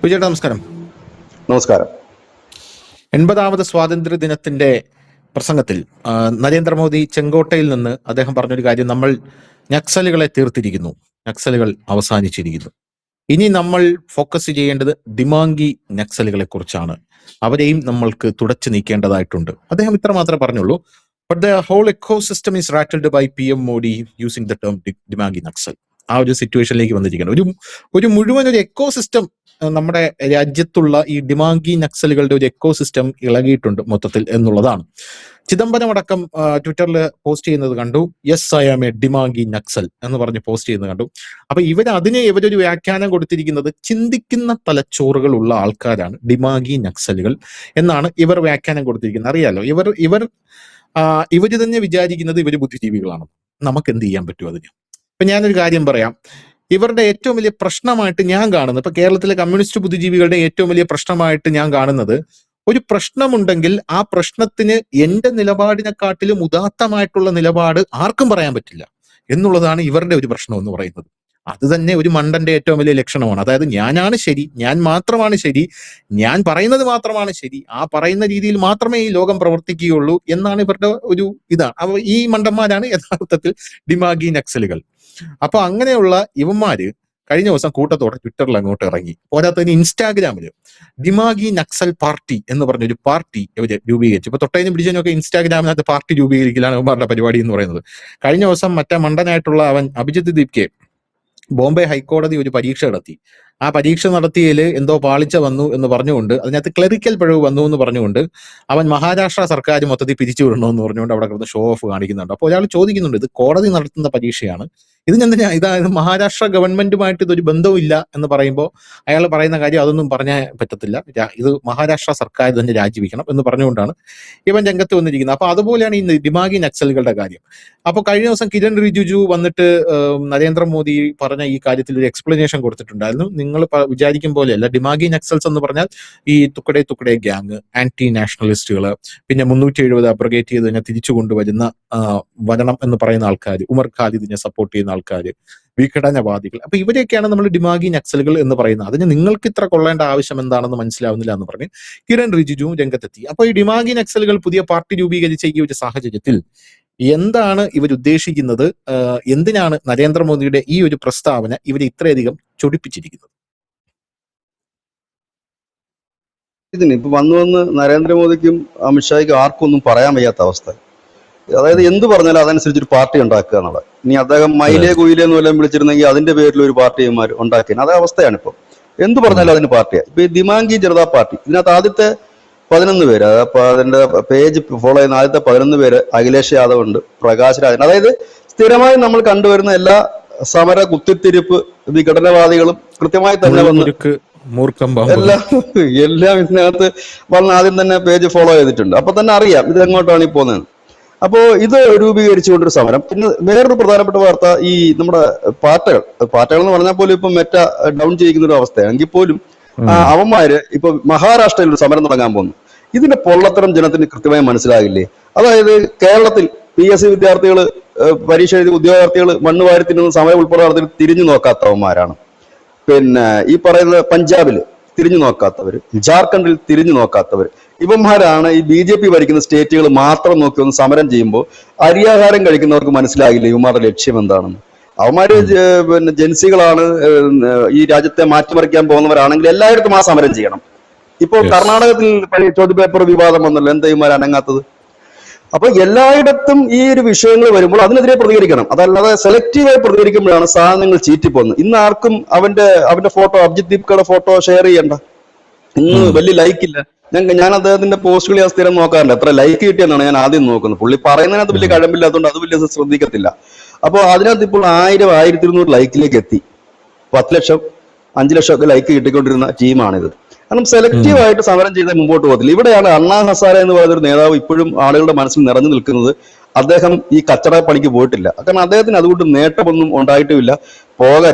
വിജയേട്ടാ നമസ്കാരം. നമസ്കാരം. 80ാമത് സ്വാതന്ത്ര്യ ദിനത്തിന്റെ പ്രസംഗത്തിൽ നരേന്ദ്രമോദി ചെങ്കോട്ടയിൽ നിന്ന് അദ്ദേഹം പറഞ്ഞൊരു കാര്യം, നമ്മൾ നക്സലുകളെ തീർത്തിരിക്കുന്നു, നക്സലുകൾ അവസാനിച്ചിരിക്കുന്നു, ഇനി നമ്മൾ ഫോക്കസ് ചെയ്യേണ്ടത് ദിമാങ്കി നക്സലുകളെ കുറിച്ചാണ്, അവരെയും നമ്മൾക്ക് തുടച്ചു നീക്കേണ്ടതായിട്ടുണ്ട്. അദ്ദേഹം ഇത്ര മാത്രമേ പറഞ്ഞുള്ളൂ. But the whole ecosystem is rattled by PM Modi using the term ദിമാങ്കി നക്സൽ. ആ ഒരു സിറ്റുവേഷനിലേക്ക് വന്നിരിക്കുകയാണ്. ഒരു മുഴുവൻ ഒരു എക്കോ സിസ്റ്റം നമ്മുടെ രാജ്യത്തുള്ള ഈ ഡിമാങ്കി നക്സലുകളുടെ ഒരു എക്കോ സിസ്റ്റം ഇളകിയിട്ടുണ്ട് മൊത്തത്തിൽ എന്നുള്ളതാണ്. ചിദംബരം അടക്കം ട്വിറ്ററിൽ പോസ്റ്റ് ചെയ്യുന്നത് കണ്ടു. യെസ് ഐ ആം എ ഡിമാങ്കി നക്സൽ എന്ന് പറഞ്ഞ് പോസ്റ്റ് ചെയ്യുന്നത് കണ്ടു. അപ്പൊ ഇവരൊരു വ്യാഖ്യാനം കൊടുത്തിരിക്കുന്നത് ചിന്തിക്കുന്ന തലച്ചോറുകളുള്ള ആൾക്കാരാണ് ഡിമാങ്കി നക്സലുകൾ എന്നാണ് ഇവർ വ്യാഖ്യാനം കൊടുത്തിരിക്കുന്നത്. അറിയാലോ, ഇവർ തന്നെ വിചാരിക്കുന്നത് ഇവർ ബുദ്ധിജീവികളാണ്. നമുക്ക് എന്ത് ചെയ്യാൻ പറ്റും അതിന്? ഇപ്പൊ ഞാനൊരു കാര്യം പറയാം. ഇവരുടെ ഏറ്റവും വലിയ പ്രശ്നമായിട്ട് ഞാൻ കാണുന്നത്, ഇപ്പൊ കേരളത്തിലെ കമ്മ്യൂണിസ്റ്റ് ബുദ്ധിജീവികളുടെ ഏറ്റവും വലിയ പ്രശ്നമായിട്ട് ഞാൻ കാണുന്നത്, ഒരു പ്രശ്നമുണ്ടെങ്കിൽ ആ പ്രശ്നത്തിന് എന്റെ നിലപാടിനെക്കാട്ടിലും ഉദാത്തമായിട്ടുള്ള നിലപാട് ആർക്കും പറയാൻ പറ്റില്ല എന്നുള്ളതാണ് ഇവരുടെ ഒരു പ്രശ്നം എന്ന് പറയുന്നത്. അത് തന്നെ ഒരു മണ്ടന്റെ ഏറ്റവും വലിയ ലക്ഷണമാണ്. അതായത് ഞാനാണ് ശരി, ഞാൻ മാത്രമാണ് ശരി, ഞാൻ പറയുന്നത് മാത്രമാണ് ശരി, ആ പറയുന്ന രീതിയിൽ മാത്രമേ ഈ ലോകം പ്രവർത്തിക്കുകയുള്ളൂ എന്നാണ് ഇവരുടെ ഒരു ഇതാണ്. അപ്പൊ ഈ മണ്ടന്മാരാണ് യഥാർത്ഥത്തിൽ ഡിമാഗി നക്സലുകൾ. അപ്പൊ അങ്ങനെയുള്ള ഇവന്മാര് കഴിഞ്ഞ ദിവസം കൂട്ടത്തോടെ ട്വിറ്ററിൽ അങ്ങോട്ട് ഇറങ്ങി. പോരാത്തതിന് ഇൻസ്റ്റാഗ്രാമില് ദിമാഗി നക്സൽ പാർട്ടി എന്ന് പറഞ്ഞൊരു പാർട്ടി ഇവര് രൂപീകരിച്ചു. ഇപ്പൊ തൊട്ടതിന് പിടിച്ചതിനൊക്കെ ഇൻസ്റ്റാഗ്രാമിനകത്ത് പാർട്ടി രൂപീകരിക്കലാണ് ഇവന്മാരുടെ പരിപാടി എന്ന് പറയുന്നത്. കഴിഞ്ഞ ദിവസം മറ്റേ മണ്ടനായിട്ടുള്ള അവൻ അഭിജിത്ത് ദീപ്കെ ബോംബെ ഹൈക്കോടതി ഒരു പരീക്ഷ നടത്തി. ആ പരീക്ഷ നടത്തിയതിൽ എന്തോ പാളിച്ച വന്നു എന്ന് പറഞ്ഞുകൊണ്ട്, അതിനകത്ത് ക്ലറിക്കൽ പിഴവ് വന്നു എന്ന് പറഞ്ഞുകൊണ്ട് അവൻ മഹാരാഷ്ട്ര സർക്കാർ മൊത്തത്തിൽ പിരിച്ചു വിടണമെന്ന് പറഞ്ഞുകൊണ്ട് അവിടെ കിടന്ന് ഷോ ഓഫ് കാണിക്കുന്നുണ്ട്. അപ്പോൾ ഒരാൾ ചോദിക്കുന്നുണ്ട്, ഇത് കോടതി നടത്തുന്ന പരീക്ഷയാണ്, ഇതിനെന്തിനാ ഇതായത് മഹാരാഷ്ട്ര ഗവൺമെന്റുമായിട്ട് ഇതൊരു ബന്ധവും ഇല്ല എന്ന് പറയുമ്പോൾ അയാൾ പറയുന്ന കാര്യം അതൊന്നും പറഞ്ഞാൽ പറ്റത്തില്ല, ഇത് മഹാരാഷ്ട്ര സർക്കാർ തന്നെ രാജിവെക്കണം എന്ന് പറഞ്ഞുകൊണ്ടാണ് ഇവൻ രംഗത്ത് വന്നിരിക്കുന്നത്. അപ്പൊ അതുപോലെയാണ് ഈ ദിമാഗി നക്സലുകളുടെ കാര്യം. അപ്പൊ കഴിഞ്ഞ ദിവസം കിരൺ റിജിജു വന്നിട്ട് നരേന്ദ്രമോദി പറഞ്ഞ ഈ കാര്യത്തിൽ ഒരു എക്സ്പ്ലനേഷൻ കൊടുത്തിട്ടുണ്ടായിരുന്നു. നിങ്ങൾ വിചാരിക്കും പോലെയല്ല. ഡിമാഗി നക്സൽസ് എന്ന് പറഞ്ഞാൽ ഈ തുക്കടെ ഗ്യാങ്, ആന്റി നാഷണലിസ്റ്റുകൾ, പിന്നെ 370 അബ്രഗേറ്റ് ചെയ്ത് തന്നെ തിരിച്ചു കൊണ്ടുവരുന്ന വരണം എന്ന് പറയുന്ന ആൾക്കാർ, ഉമർ ഖാലിദിനെ സപ്പോർട്ട് ചെയ്യുന്ന ആൾക്കാർ, വിഘടനവാദികൾ, അപ്പൊ ഇവരെയൊക്കെയാണ് നമ്മൾ ഡിമാഗി നക്സലുകൾ എന്ന് പറയുന്നത്. അതിന് നിങ്ങൾക്ക് ഇത്ര കൊള്ളേണ്ട ആവശ്യം എന്താണെന്ന് മനസ്സിലാവുന്നില്ല എന്ന് പറഞ്ഞ് കിരൺ റിജിജുവും രംഗത്തെത്തി. അപ്പൊ ഈ ഡിമാഗി നക്സലുകൾ പുതിയ പാർട്ടി രൂപീകരിച്ച ഈ ഒരു സാഹചര്യത്തിൽ എന്താണ് ഇവർ ഉദ്ദേശിക്കുന്നത്? എന്തിനാണ് നരേന്ദ്രമോദിയുടെ ഈ ഒരു പ്രസ്താവന ഇവരെ ഇത്രയധികം ചൊടിപ്പിച്ചിരിക്കുന്നത്? ഇപ്പൊ വന്ന് നരേന്ദ്രമോദിക്കും അമിത്ഷായ്ക്കും ആർക്കും ഒന്നും പറയാൻ വയ്യാത്ത അവസ്ഥ. അതായത് എന്ത് പറഞ്ഞാലും അതനുസരിച്ച് ഒരു പാർട്ടി ഉണ്ടാക്കുക എന്നുള്ളത്. ഇനി അദ്ദേഹം മൈലേ കുയിലേ എന്ന് വല്ലതും വിളിച്ചിരുന്നെങ്കിൽ അതിന്റെ പേരിൽ ഒരു പാർട്ടിമാർ ഉണ്ടാക്കിയ അതേ അവസ്ഥയാണ് ഇപ്പൊ. എന്ത് പറഞ്ഞാലും അതിന് പാർട്ടിയാണ്. ഇപ്പൊ ഈ ദിമാങ്കി ജനതാ പാർട്ടി, ഇതിനകത്ത് ആദ്യത്തെ 11 പേര്, അപ്പൊ അതിന്റെ പേജ് ഫോളോ ചെയ്യുന്ന ആദ്യത്തെ 11 പേര് അഖിലേഷ് യാദവ് ഉണ്ട്, പ്രകാശ് രാജൻ. അതായത് സ്ഥിരമായി നമ്മൾ കണ്ടുവരുന്ന എല്ലാ സമര കുത്തിത്തിരിപ്പ് വിഘടനവാദികളും കൃത്യമായി തന്നെ വന്ന് എല്ലാം ഇതിനകത്ത് വന്ന് ആദ്യം തന്നെ പേജ് ഫോളോ ചെയ്തിട്ടുണ്ട്. അപ്പൊ തന്നെ അറിയാം ഇത് എങ്ങോട്ടാണ് ഈ പോകുന്നത്. അപ്പോ ഇത് രൂപീകരിച്ചുകൊണ്ടൊരു സമരം. പിന്നെ വേറൊരു പ്രധാനപ്പെട്ട വാർത്ത, ഈ നമ്മുടെ പാർട്ടികൾ എന്ന് പറഞ്ഞാൽ പോലും ഇപ്പൊ മെറ്റ ഡൗൺ ചെയ്യിക്കുന്ന ഒരു അവസ്ഥയാണ്. എങ്കിൽ പോലും അവന്മാര് ഇപ്പൊ മഹാരാഷ്ട്രയിൽ ഒരു സമരം തുടങ്ങാൻ പോകുന്നു. ഇതിന്റെ പൊള്ളത്തരം ജനത്തിന് കൃത്യമായി മനസ്സിലാകില്ലേ? അതായത് കേരളത്തിൽ PSC വിദ്യാർത്ഥികൾ, പരീക്ഷ എഴുതിയ ഉദ്യോഗാർത്ഥികൾ മണ്ണ് വാരത്തിനൊന്നും സമരം ഉൾപ്പെടെ നടത്തി തിരിഞ്ഞു നോക്കാത്തവന്മാരാണ്. പിന്നെ ഈ പറയുന്ന പഞ്ചാബിൽ തിരിഞ്ഞു നോക്കാത്തവര്, ജാർഖണ്ഡിൽ തിരിഞ്ഞു നോക്കാത്തവര്, ഇവന്മാരാണ് ഈ BJP ഭരിക്കുന്ന സ്റ്റേറ്റുകൾ മാത്രം നോക്കി ഒന്ന് സമരം ചെയ്യുമ്പോൾ അരിയാഹാരം കഴിക്കുന്നവർക്ക് മനസ്സിലാകില്ല ഇവന്മാരുടെ ലക്ഷ്യം എന്താണെന്ന്. അവന്മാര് പിന്നെ ജൻസികളാണ്, ഈ രാജ്യത്തെ മാറ്റിമറിക്കാൻ പോകുന്നവരാണെങ്കിൽ എല്ലായിടത്തും ആ സമരം ചെയ്യണം. ഇപ്പൊ കർണാടകത്തിൽ ചോദ്യപേപ്പർ വിവാദം വന്നല്ലോ, എന്താ ഇവന്മാർ അനങ്ങാത്തത്? അപ്പൊ എല്ലായിടത്തും ഈ ഒരു വിഷയങ്ങൾ വരുമ്പോൾ അതിനെതിരെ പ്രതികരിക്കണം. അതല്ലാതെ സെലക്റ്റീവായി പ്രതികരിക്കുമ്പോഴാണ് സാധനങ്ങൾ ചീറ്റിപ്പോകുന്നത്. ഇന്ന് ആർക്കും അവന്റെ ഫോട്ടോ, അഭിജിത് ദീപ്കയുടെ ഫോട്ടോ ഷെയർ ചെയ്യണ്ട. ഇന്ന് വലിയ ലൈക്കില്ല. ഞാൻ അദ്ദേഹത്തിന്റെ പോസ്റ്റുകൾ ഞാൻ സ്ഥിരം നോക്കാറുണ്ട്. എത്ര ലൈക്ക് കിട്ടിയെന്നാണ് ഞാൻ ആദ്യം നോക്കുന്നത്. പുള്ളി പറയുന്നതിനകത്ത് വലിയ കഴമ്പില്ലാത്തതുകൊണ്ട് അത് വലിയ ശ്രദ്ധിക്കത്തില്ല. അപ്പോൾ അതിനകത്ത് ഇപ്പോൾ 1000, 1200 ലൈക്കിലേക്ക് എത്തി. 10 ലക്ഷം, 5 ലക്ഷം ഒക്കെ ലൈക്ക് കിട്ടിക്കൊണ്ടിരുന്ന ടീമാണിത്. കാരണം സെലക്റ്റീവായിട്ട് സമരം ചെയ്ത് മുമ്പോട്ട് പോകത്തില്ല. ഇവിടെയാണ് അണ്ണാ ഹസാര എന്ന് പറയുന്നൊരു നേതാവ് ഇപ്പോഴും ആളുകളുടെ മനസ്സിൽ നിറഞ്ഞു നിൽക്കുന്നത്. അദ്ദേഹം ഈ കച്ചട പണിക്ക് പോയിട്ടില്ല. കാരണം അദ്ദേഹത്തിന് അതുകൊണ്ട് നേട്ടമൊന്നും ഉണ്ടായിട്ടുമില്ല.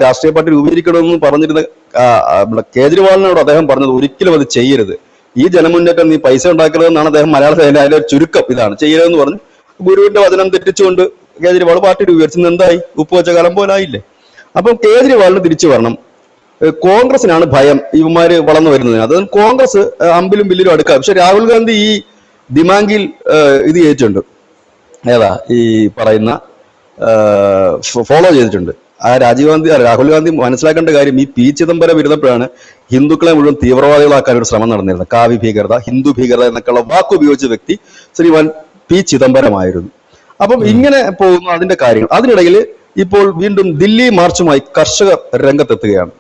രാഷ്ട്രീയ പാർട്ടി രൂപീകരിക്കണമെന്ന് പറഞ്ഞിരുന്ന കേജ്രിവാളിനോട് അദ്ദേഹം പറഞ്ഞത് ഒരിക്കലും അത് ചെയ്യരുത്, ഈ ജനമുന്നേറ്റം നീ പൈസ ഉണ്ടാക്കരുതെന്നാണ് അദ്ദേഹം മലയാളത്തിൽ അതിലെ ചുരുക്കം ഇതാണ്, ചെയ്യരുതെന്ന് പറഞ്ഞു. ഗുരുവിന്റെ വചനം തെറ്റിച്ചുകൊണ്ട് കേജ്രിവാൾ പാർട്ടി രൂപീകരിച്ചത് എന്തായി? ഉപ്പ് വെച്ച കാലം പോലായില്ലേ? അപ്പം കേജ്രിവാളിന് തിരിച്ചു വരണം. കോൺഗ്രസിനാണ് ഭയം ഇവന്മാര് വളർന്നു വരുന്നത്. അത് കോൺഗ്രസ് അമ്പിലും ബില്ലിലും അടുക്കാം. പക്ഷെ രാഹുൽ ഗാന്ധി ഈ ദിമാങ്കിൽ ഇത് ചെയ്തിട്ടുണ്ട്, ഏതാ ഈ പറയുന്ന ഫോളോ ചെയ്തിട്ടുണ്ട്. രാഹുൽ ഗാന്ധി മനസ്സിലാക്കേണ്ട കാര്യം, ഈ പി ചിദംബരം ഇരുന്നപ്പോഴാണ് ഹിന്ദുക്കളെ മുഴുവൻ തീവ്രവാദികളാക്കാൻ ഒരു ശ്രമം നടന്നിരുന്നത്. കാവി ഭീകരത, ഹിന്ദു ഭീകരത എന്നൊക്കെയുള്ള വാക്ക് ഉപയോഗിച്ച വ്യക്തി ശ്രീമാൻ പി ചിദംബരമായിരുന്നു. അപ്പം ഇങ്ങനെ പോകുന്നു അതിന്റെ കാര്യങ്ങൾ. അതിനിടയിൽ ഇപ്പോൾ വീണ്ടും ദില്ലി മാർച്ചുമായി കർഷകർ രംഗത്തെത്തുകയാണ്.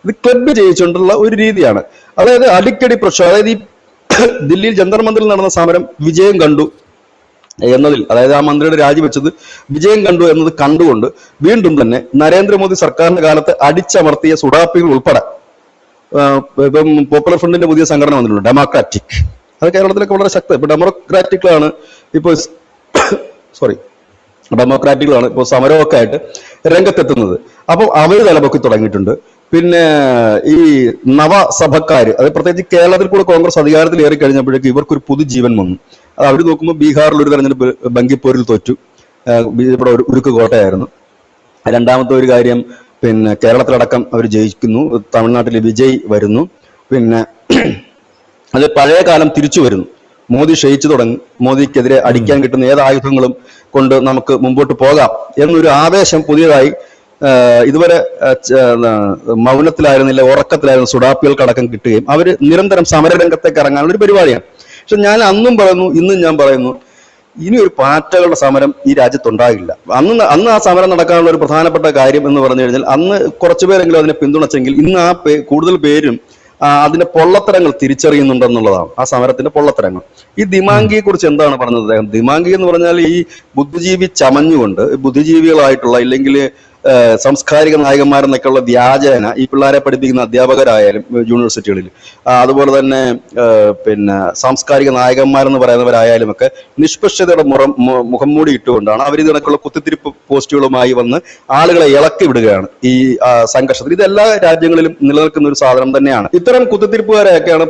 ഇത് ക്ലബ് ചെയ്യിച്ചുകൊണ്ടുള്ള ഒരു രീതിയാണ്. അതായത് അടിക്കടി പ്രശ്നം, അതായത് ഈ ദില്ലിയിൽ ജന്തർ മന്ദിറിൽ നടന്ന സമരം വിജയം കണ്ടു എന്നതിൽ, അതായത് ആ മന്ത്രിയുടെ രാജിവെച്ചത് വിജയം കണ്ടു എന്നത് കണ്ടുകൊണ്ട് വീണ്ടും തന്നെ നരേന്ദ്രമോദി സർക്കാരിന്റെ കാലത്ത് അടിച്ചമർത്തിയ സുഡാപ്പികൾ ഉൾപ്പെടെ ഇപ്പം പോപ്പുലർ ഫ്രണ്ടിന്റെ പുതിയ സംഘടന വന്നിട്ടുണ്ട്, ഡെമോക്രാറ്റിക്. അത് കേരളത്തിലൊക്കെ വളരെ ശക്തം. ഇപ്പൊ ഡെമോക്രാറ്റിക്കുകളാണ് ഇപ്പോൾ ഡെമോക്രാറ്റുകളാണ് ഇപ്പോൾ സമരമൊക്കെ ആയിട്ട് രംഗത്തെത്തുന്നത്. അപ്പം അവർ തലപൊക്കി തുടങ്ങിയിട്ടുണ്ട്. പിന്നെ ഈ നവസഭക്കാര്, അത് പ്രത്യേകിച്ച് കേരളത്തിൽ കൂടെ കോൺഗ്രസ് അധികാരത്തിൽ ഏറി കഴിഞ്ഞപ്പോഴേക്കും ഇവർക്കൊരു പുതുജീവൻ വന്നു. അത് അവർ നോക്കുമ്പോൾ ബീഹാറിൽ ഒരു തെരഞ്ഞെടുപ്പ് ബങ്കിപ്പൂരിൽ തോറ്റു, ഇവിടെ ഒരു ഉരുക്ക് കോട്ടയായിരുന്നു. രണ്ടാമത്തെ ഒരു കാര്യം, പിന്നെ കേരളത്തിലടക്കം അവർ ജയിക്കുന്നു, തമിഴ്നാട്ടിൽ വിജയ് വരുന്നു. പിന്നെ അത് പഴയ കാലം തിരിച്ചു വരുന്നു. മോദി ക്ഷയിച്ചു തുടങ്ങി, മോദിക്കെതിരെ അടിക്കാൻ കിട്ടുന്ന ഏത് ആയുധങ്ങളും കൊണ്ട് നമുക്ക് മുമ്പോട്ട് പോകാം എന്നൊരു ആവേശം പുതിയതായി ഇതുവരെ മൗനത്തിലായിരുന്നില്ല, ഉറക്കത്തിലായിരുന്ന സുഡാപ്പികൾക്കടക്കം കിട്ടുകയും അവർ നിരന്തരം സമരരംഗത്തേക്ക് ഇറങ്ങാനുള്ള ഒരു പരിപാടിയാണ്. പക്ഷെ ഞാൻ അന്നും പറയുന്നു, ഇന്നും ഞാൻ പറയുന്നു, ഇനി ഒരു പാറ്റകളുടെ സമരം ഈ രാജ്യത്തുണ്ടാകില്ല. അന്ന് ആ സമരം നടക്കാനുള്ള ഒരു പ്രധാനപ്പെട്ട കാര്യം എന്ന് പറഞ്ഞു കഴിഞ്ഞാൽ, അന്ന് കുറച്ചുപേരെങ്കിലും അതിനെ പിന്തുണച്ചെങ്കിൽ ഇന്ന് ആ കൂടുതൽ പേരും അതിന്റെ പൊള്ളത്തരങ്ങൾ തിരിച്ചറിയുന്നുണ്ടെന്നുള്ളതാണ്, ആ സമരത്തിന്റെ പൊള്ളത്തരങ്ങൾ. ഈ ദിമാങ്കിയെ കുറിച്ച് എന്താണ് പറഞ്ഞത് അദ്ദേഹം? ദിമാങ്കി എന്ന് പറഞ്ഞാൽ ഈ ബുദ്ധിജീവി ചമഞ്ഞുകൊണ്ട് ബുദ്ധിജീവികളായിട്ടുള്ള, ഇല്ലെങ്കിൽ സാംസ്കാരിക നായകന്മാരെന്നൊക്കെയുള്ള വ്യാജേന ഈ പിള്ളേരെ പഠിപ്പിക്കുന്ന അധ്യാപകരായാലും യൂണിവേഴ്സിറ്റികളിൽ, അതുപോലെ തന്നെ പിന്നെ സാംസ്കാരിക നായകന്മാരെന്ന് പറയുന്നവരായാലും ഒക്കെ നിഷ്പക്ഷതയുടെ മുഖം മൂടി ഇട്ടുകൊണ്ടാണ് അവർ ഇതിനൊക്കെയുള്ള കുത്തിത്തിരിപ്പ് പോസ്റ്റുകളുമായി വന്ന് ആളുകളെ ഇളക്കി വിടുകയാണ് ഈ സംഘർഷത്തിൽ. ഇത് എല്ലാ രാജ്യങ്ങളിലും നിലനിൽക്കുന്ന ഒരു സാധനം തന്നെയാണ്. ഇത്തരം കുത്തിത്തിരിപ്പുകാരെയൊക്കെയാണ്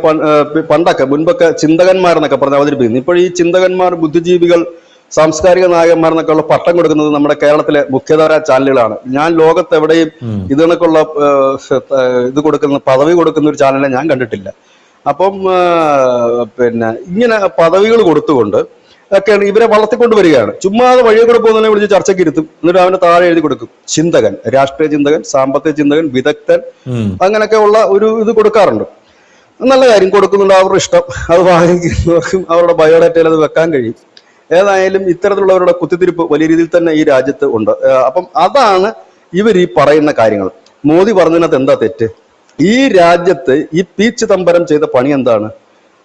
മുൻപൊക്കെ ചിന്തകന്മാരെന്നൊക്കെ പറഞ്ഞ് അവതരിപ്പിക്കുന്നത്. ഇപ്പോൾ ഈ ചിന്തകന്മാർ, ബുദ്ധിജീവികൾ, സാംസ്കാരിക നായകന്മാരെന്നൊക്കെ ഉള്ള പട്ടം കൊടുക്കുന്നത് നമ്മുടെ കേരളത്തിലെ മുഖ്യധാര ചാനലുകളാണ്. ഞാൻ ലോകത്തെവിടെയും ഇതിനൊക്കെയുള്ള ഇത് കൊടുക്കുന്ന, പദവി കൊടുക്കുന്ന ഒരു ചാനലിനെ ഞാൻ കണ്ടിട്ടില്ല. അപ്പം പിന്നെ ഇങ്ങനെ പദവികൾ കൊടുത്തുകൊണ്ട് ഒക്കെയാണ് ഇവരെ വളർത്തിക്കൊണ്ട് വരികയാണ്. ചുമ്മാതെ വഴിയെ കൂടെ പോകുന്നതിനെ വിളിച്ച് ചർച്ചയ്ക്ക് ഇരുത്തും, എന്നിട്ട് അവന്റെ താഴെ എഴുതി കൊടുക്കും ചിന്തകൻ, രാഷ്ട്രീയ ചിന്തകൻ, സാമ്പത്തിക ചിന്തകൻ, വിദഗ്ധൻ, അങ്ങനെയൊക്കെ ഉള്ള ഒരു ഇത് കൊടുക്കാറുണ്ട്. നല്ല കാര്യം, കൊടുക്കുന്നുണ്ട്, അവരുടെ ഇഷ്ടം. അത് വാങ്ങിക്കുന്നവർക്കും അവരുടെ ബയോഡാറ്റയിൽ അത് വെക്കാൻ കഴിയും. ഏതായാലും ഇത്തരത്തിലുള്ളവരുടെ കുത്തിത്തിരിപ്പ് വലിയ രീതിയിൽ തന്നെ ഈ രാജ്യത്ത് ഉണ്ട്. അപ്പം അതാണ് ഇവർ ഈ പറയുന്ന കാര്യങ്ങൾ. മോദി പറഞ്ഞതിനകത്ത് എന്താ തെറ്റ്? ഈ രാജ്യത്ത് ഈ പി ചിദംബരം ചെയ്ത പണി എന്താണ്?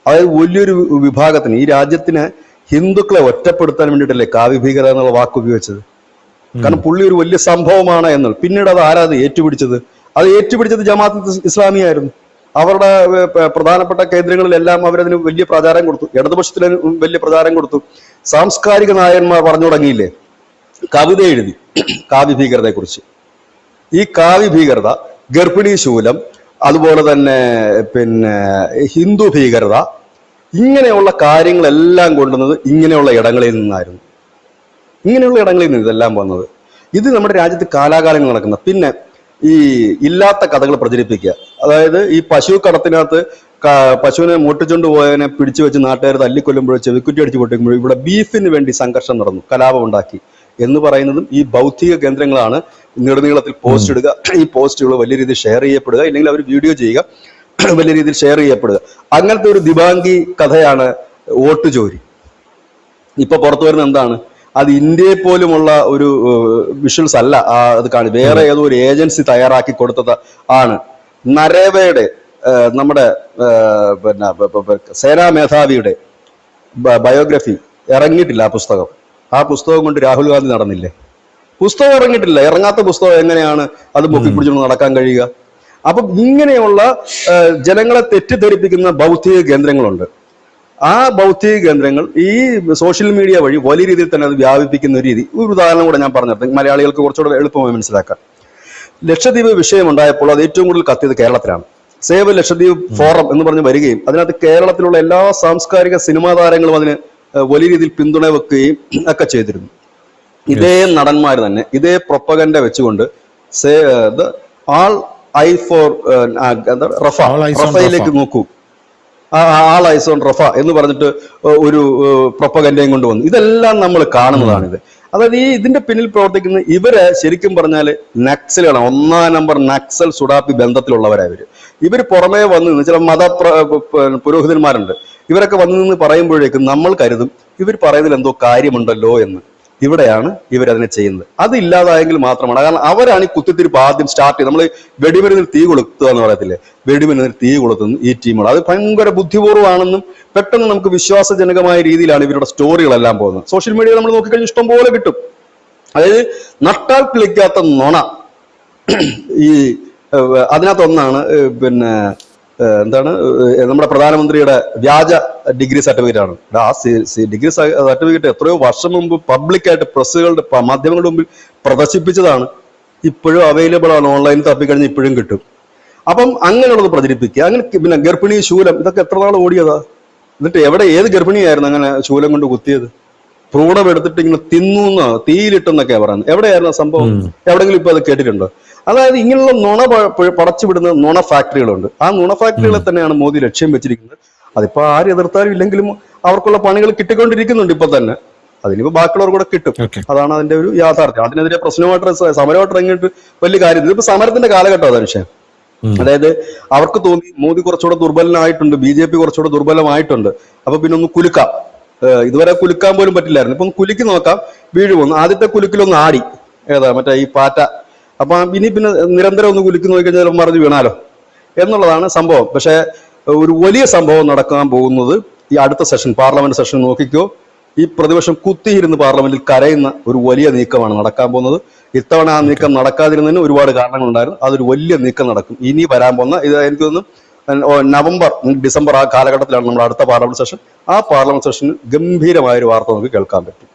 അതായത് വലിയൊരു വിഭാഗത്തിന്, ഈ രാജ്യത്തിന് ഹിന്ദുക്കളെ ഒറ്റപ്പെടുത്താൻ വേണ്ടിയിട്ടല്ലേ കാവി ഭീകരത എന്നുള്ള വാക്ക് ഉപയോഗിച്ചത്. കാരണം പുള്ളി ഒരു വലിയ സംഭവമാണ് എന്നുള്ളത്. പിന്നീട് അത് ആരാ ഏറ്റുപിടിച്ചത്? അത് ഏറ്റുപിടിച്ചത് ജമാഅത്ത് ഇസ്ലാമി ആയിരുന്നു. അവരുടെ പ്രധാനപ്പെട്ട കേന്ദ്രങ്ങളിലെല്ലാം അവരതിന് വലിയ പ്രചാരം കൊടുത്തു, ഇടതുപക്ഷത്തിന് വലിയ പ്രചാരം കൊടുത്തു. സാംസ്കാരിക നായകന്മാർ പറഞ്ഞു തുടങ്ങിയില്ലേ, കവിത എഴുതി കാവി ഭീകരതയെ കുറിച്ച്. ഈ കാവി ഭീകരത, ഗർഭിണി ശൂലം, അതുപോലെ തന്നെ പിന്നെ ഹിന്ദു ഭീകരത, ഇങ്ങനെയുള്ള കാര്യങ്ങളെല്ലാം കൊണ്ടുവന്നത് ഇങ്ങനെയുള്ള ഇടങ്ങളിൽ നിന്നായിരുന്നു. ഇങ്ങനെയുള്ള ഇടങ്ങളിൽ നിന്ന് ഇതെല്ലാം വന്നത്. ഇത് നമ്മുടെ രാജ്യത്ത് കാലാകാലങ്ങൾ നടക്കുന്ന. പിന്നെ ഈ ഇല്ലാത്ത കഥകൾ പ്രചരിപ്പിക്കുക. അതായത് ഈ പശു കടത്തിനകത്ത് പശുവിനെ മോട്ടിച്ചുകൊണ്ട് പോയതിനെ പിടിച്ചു വെച്ച് നാട്ടുകാർ തല്ലിക്കൊല്ലുമ്പോഴോ ചെവിക്കുറ്റി അടിച്ചു പൊട്ടിക്കുമ്പോഴോ ഇവിടെ ബീഫിന് വേണ്ടി സംഘർഷം നടന്നു, കലാപം ഉണ്ടാക്കി എന്ന് പറയുന്നതും ഈ ഭൗതിക കേന്ദ്രങ്ങളാണ്. നീളത്തിൽ പോസ്റ്റ് ഇടുക, ഈ പോസ്റ്റുകൾ വലിയ രീതിയിൽ ഷെയർ ചെയ്യപ്പെടുക, ഇല്ലെങ്കിൽ അവർ വീഡിയോ ചെയ്യുക, വലിയ രീതിയിൽ ഷെയർ ചെയ്യപ്പെടുക. അങ്ങനത്തെ ഒരു ദിവാങ്കി കഥയാണ് വോട്ട് ചോരി. ഇപ്പൊ പുറത്തു വരുന്ന എന്താണ്? അത് ഇന്ത്യയെ പോലുമുള്ള ഒരു വിഷ്വൽസ് അല്ല. അത് കാണി വേറെ ഏതോ ഒരു ഏജൻസി തയ്യാറാക്കി കൊടുത്തത് ആണ്. നരേവയുടെ, നമ്മുടെ പിന്നെ സേനാ മേധാവിയുടെ ബയോഗ്രഫി ഇറങ്ങിയിട്ടില്ല. ആ പുസ്തകം കൊണ്ട് രാഹുൽ ഗാന്ധി നടന്നില്ലേ? പുസ്തകം ഇറങ്ങിയിട്ടില്ല. ഇറങ്ങാത്ത പുസ്തകം എങ്ങനെയാണ് അത് പൊക്കിപ്പിടിച്ചുകൊണ്ട് നടക്കാൻ കഴിയുക? അപ്പം ഇങ്ങനെയുള്ള ജനങ്ങളെ തെറ്റിദ്ധരിപ്പിക്കുന്ന ഭൗതിക കേന്ദ്രങ്ങളുണ്ട്. ആ ഭൗതിക കേന്ദ്രങ്ങൾ ഈ സോഷ്യൽ മീഡിയ വഴി വലിയ രീതിയിൽ തന്നെ അത് വ്യാപിപ്പിക്കുന്ന ഒരു രീതി. ഒരു ഉദാഹരണം കൂടെ ഞാൻ പറഞ്ഞിട്ട് മലയാളികൾക്ക് കുറച്ചുകൂടെ എളുപ്പമായി മനസ്സിലാക്കാം. ലക്ഷദ്വീപ് വിഷയമുണ്ടായപ്പോൾ അത് ഏറ്റവും കൂടുതൽ കത്തിയത് കേരളത്തിലാണ്. സേവ് ലക്ഷദ്വീപ് ഫോറം എന്ന് പറഞ്ഞ് വരികയും അതിനകത്ത് കേരളത്തിലുള്ള എല്ലാ സാംസ്കാരിക സിനിമാ താരങ്ങളും അതിന് വലിയ രീതിയിൽ പിന്തുണ വെക്കുകയും ഒക്കെ ചെയ്തിരുന്നു. ഇതേ നടന്മാർ തന്നെ ഇതേ പ്രൊപ്പഗൻഡ വെച്ചുകൊണ്ട് all eye for Rafah, All eyes on റഫയിലേക്ക് Rafah. നോക്കൂ, ആൾ ഐസ് ഓൺ റഫ എന്ന് പറഞ്ഞിട്ട് ഒരു പ്രൊപ്പഗൻഡയും കൊണ്ടുവന്നു. ഇതെല്ലാം നമ്മൾ കാണുന്നതാണിത്. അതായത് ഇതിന്റെ പിന്നിൽ പ്രവർത്തിക്കുന്ന ഇവര് ശരിക്കും പറഞ്ഞാൽ നക്സലുകളാണ്. 1-ാം നമ്പർ നക്സൽ സുഡാപ്പി ബന്ധത്തിലുള്ളവരാണ് ഇവർ പുറമേ വന്ന് നിന്ന് ചില പുരോഹിതന്മാരുണ്ട്, ഇവരൊക്കെ വന്നു നിന്ന് പറയുമ്പോഴേക്കും നമ്മൾ കരുതും ഇവർ പറയുന്നതിൽ എന്തോ കാര്യമുണ്ടല്ലോ എന്ന്. ഇവിടെയാണ് ഇവരതിനെ ചെയ്യുന്നത്. അത് ഇല്ലാതായെങ്കിൽ മാത്രമാണ്. കാരണം അവരാണ് ഈ കുത്തിത്തിരിപ്പ് ആദ്യം സ്റ്റാർട്ട് ചെയ്ത്. നമ്മൾ വെടിമരുന്നിൽ തീ കൊളുത്തുക എന്ന് പറയത്തില്ലേ, വെടിമരുന്നിൽ തീ കൊളുത്തുന്നു ഈ ടീമുകൾ. അത് ഭയങ്കര ബുദ്ധിപൂർവ്വമാണെന്നും പെട്ടെന്ന് നമുക്ക് വിശ്വാസജനകമായ രീതിയിലാണ് ഇവരുടെ സ്റ്റോറികളെല്ലാം പോകുന്നത്. സോഷ്യൽ മീഡിയ നമ്മൾ നോക്കിക്കഴിഞ്ഞാൽ ഇഷ്ടം പോലെ കിട്ടും. അതായത് നട്ടാൽ കിളിക്കാത്ത നുണ. ഈ അതിനകത്തൊന്നാണ് എന്താണ് നമ്മുടെ പ്രധാനമന്ത്രിയുടെ വ്യാജ ഡിഗ്രി സർട്ടിഫിക്കറ്റ് ആണ്. ആ ഡിഗ്രി സർട്ടിഫിക്കറ്റ് എത്രയോ വർഷം മുമ്പ് പബ്ലിക്കായിട്ട് പ്രസ്സുകളുടെ മാധ്യമങ്ങളുടെ മുമ്പിൽ പ്രദർശിപ്പിച്ചതാണ്. ഇപ്പോഴും അവൈലബിൾ ആണ്, ഓൺലൈനിൽ തപ്പിക്കഴിഞ്ഞാൽ ഇപ്പോഴും കിട്ടും. അപ്പം അങ്ങനെയുള്ളത് പ്രചരിപ്പിക്കുക. അങ്ങനെ പിന്നെ ഗർഭിണി ശൂലം, ഇതൊക്കെ എത്ര നാൾ ഓടിയതാ. എന്നിട്ട് ഏത് ഗർഭിണിയായിരുന്നു അങ്ങനെ ശൂലം കൊണ്ട് കുത്തിയത്? ഭ്രൂണം എടുത്തിട്ട് ഇങ്ങനെ തിന്നുന്ന തീയിലിട്ടെന്നൊക്കെയാ പറയുന്നത്. എവിടെയായിരുന്നു ആ സംഭവം? എവിടെയെങ്കിലും ഇപ്പൊ അത് കേട്ടിട്ടുണ്ടോ? അതായത് ഇങ്ങനെയുള്ള നുണ പടച്ചുവിടുന്ന നുണ ഫാക്ടറികളുണ്ട്. ആ നുണ ഫാക്ടറികളെ തന്നെയാണ് മോദി ലക്ഷ്യം വെച്ചിരിക്കുന്നത്. അതിപ്പോ ആര് എതിർത്താലും ഇല്ലെങ്കിലും അവർക്കുള്ള പണികൾ കിട്ടിക്കൊണ്ടിരിക്കുന്നുണ്ട് ഇപ്പൊ തന്നെ. അതിനിപ്പോ ബാക്കിയുള്ളവർ കൂടെ കിട്ടും. അതാണ് അതിന്റെ ഒരു യാഥാർത്ഥ്യം. അതിനെതിരെ പ്രശ്നമായിട്ട് സമരമായിട്ട് ഇറങ്ങിയിട്ട് വലിയ കാര്യം. ഇതിപ്പോ സമരത്തിന്റെ കാലഘട്ടം അതാണ് വിഷയം. അതായത് അവർക്ക് തോന്നി മോദി കുറച്ചുകൂടെ ദുർബലനായിട്ടുണ്ട്, BJP കുറച്ചുകൂടെ ദുർബലമായിട്ടുണ്ട്, അപ്പൊ പിന്നെ ഒന്ന് കുലുക്കാം. ഇതുവരെ കുലുക്കാൻ പോലും പറ്റില്ലായിരുന്നു. ഇപ്പൊ ഒന്ന് കുലുക്കി നോക്കാം, വീഴുമോന്ന്. ആദ്യത്തെ കുലുക്കിലൊന്ന് ആടി, ഏതാ മറ്റേ ഈ പാറ്റ. അപ്പൊ പിന്നെ നിരന്തരം ഒന്ന് കുലുക്കി നോക്കിക്കഴിഞ്ഞാൽ മറിഞ്ഞ് വീണാലോ എന്നുള്ളതാണ് സംഭവം. പക്ഷെ ഒരു വലിയ സംഭവം നടക്കാൻ പോകുന്നത് ഈ അടുത്ത സെഷൻ, പാർലമെന്റ് സെഷൻ നോക്കിക്കോ. ഈ പ്രതിപക്ഷം കുത്തിയിരുന്ന് പാർലമെന്റിൽ കരയുന്ന ഒരു വലിയ നീക്കമാണ് നടക്കാൻ പോകുന്നത്. ഇത്തവണ ആ നീക്കം നടക്കാതിരുന്നതിന് ഒരുപാട് കാരണങ്ങളുണ്ടായിരുന്നു. അതൊരു വലിയ നീക്കം നടക്കും. ഇനി വരാൻ പോകുന്ന ഇത് എനിക്ക് തോന്നുന്നു December ആ കാലഘട്ടത്തിലാണ് നമ്മുടെ അടുത്ത പാർലമെന്റ് സെഷൻ. ആ പാർലമെന്റ് സെഷന് ഗംഭീരമായ ഒരു വാർത്ത നമുക്ക് കേൾക്കാൻ പറ്റും.